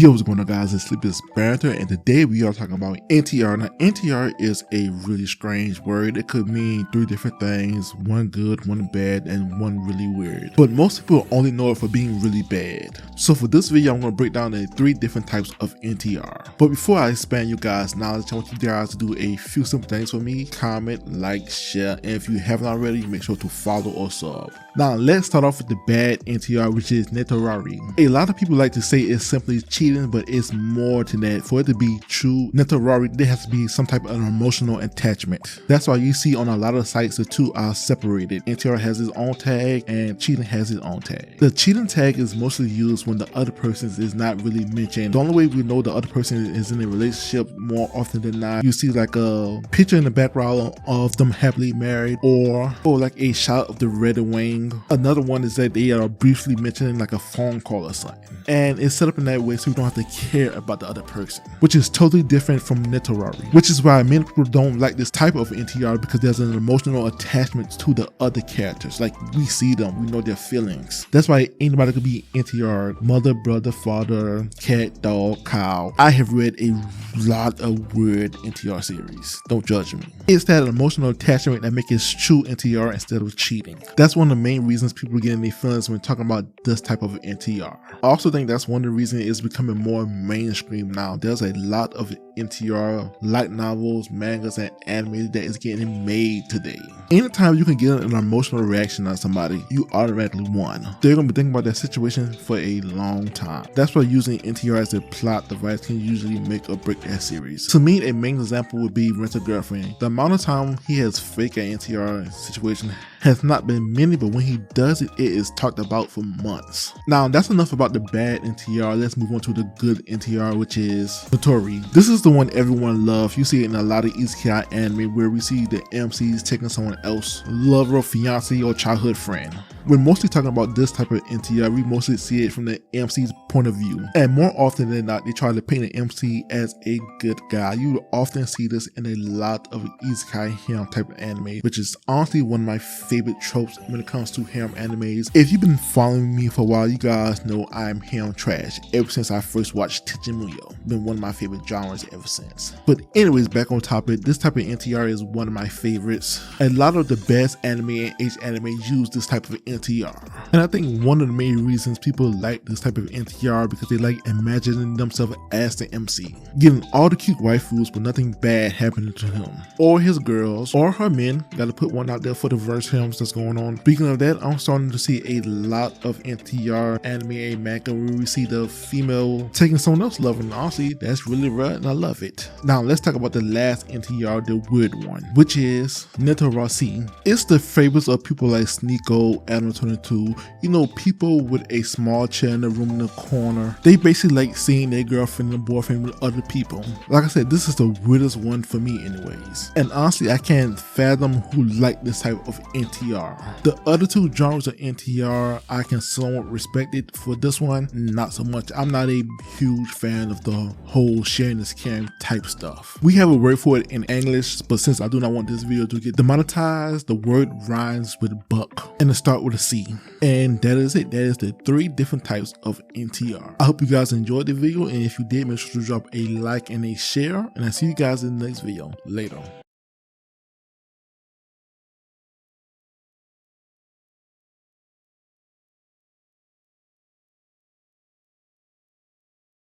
Yo, what's going on, guys? It's Sleepless Banter, and today we are talking about NTR. Now, NTR is a really strange word. It could mean three different things: one good, one bad, and one really weird. But most people only know it for being really bad. So for this video, I'm going to break down the three different types of NTR. But before I expand you guys' knowledge, I want you guys to do a few simple things for me: comment, like, share, and if you haven't already, make sure to follow or sub. Now, let's start off with the bad NTR, which is Netorare. A lot of people like to say it's simply cheating, but it's more than that. For it to be true, Netorare, there has to be some type of an emotional attachment. That's why you see on a lot of sites the two are separated. NTR has its own tag and cheating has its own tag. The cheating tag is mostly used when the other person is not really mentioned. The only way we know the other person is in a relationship more often than not, you see like a picture in the background of them happily married, or like a shot of the red and wing. Another one is that they are briefly mentioning like a phone call or something, and it's set up in that way so you don't have to care about the other person, which is totally different from Netorare, which is why many people don't like this type of NTR, because there's an emotional attachment to the other characters. Like, we see them, we know their feelings. That's why anybody could be NTR: mother, brother, father, cat, dog, cow. I have read a lot of weird NTR series, don't judge me. It's that emotional attachment that makes it true NTR instead of cheating. That's one of the main reasons people get in their feelings when talking about this type of NTR. I also think that's one of the reasons it's becoming more mainstream now. There's a lot of NTR light novels, mangas, and anime that is getting made today. Anytime you can get an emotional reaction on somebody, you automatically won. They're gonna be thinking about that situation for a long time. That's why using NTR as a plot device can usually make or break that series. To me, a main example would be Rent a Girlfriend. The amount of time he has faked an NTR situation has not been many, but when he does it, it is talked about for months. Now, that's enough about the bad NTR. Let's move on to the good NTR, which is netori. This is the one everyone loves. You see it in a lot of isekai anime where we see the MCs taking someone else, lover, fiance, or childhood friend. When mostly talking about this type of NTR, we mostly see it from the MC's point of view. And more often than not, they try to paint an MC as a good guy. You will often see this in a lot of isekai harem type of anime, which is honestly one of my favorite tropes when it comes to harem animes. If you've been following me for a while, you guys know I'm harem trash. Ever since I first watched Tekken Muyo, been one of my favorite genres ever since. But anyways, back on topic, this type of NTR is one of my favorites. A lot of the best anime and H anime use this type of NTR. And I think one of the main reasons people like this type of NTR because they like imagining themselves as the MC, getting all the cute waifus but nothing bad happening to him or his girls or her men. Gotta put one out there for the verse films that's going on. Speaking of that, I'm starting to see a lot of NTR anime and manga where we see the female taking someone else love, and honestly, that's really rare and I love it. Now let's talk about the last NTR, the weird one, which is netorase. It's the favorites of people like Sneeko, Adam 22, you know, people with a small chair in the room in the corner. They basically like seeing their girlfriend and boyfriend with other people. Like I said, this is the weirdest one for me anyways. And honestly, I can't fathom who like this type of NTR. The other two genres of NTR, I can somewhat respect it. For this one, not so much. I'm not a huge fan of the whole sharing is caring type stuff. We have a word for it in English, but since I do not want this video to get demonetized, the word rhymes with buck and it starts with a C. And that is it. That is the three different types of NTR. I hope you guys enjoyed the video, and if you did, make sure to drop a like and a share, and I'll see you guys in the next video. Later.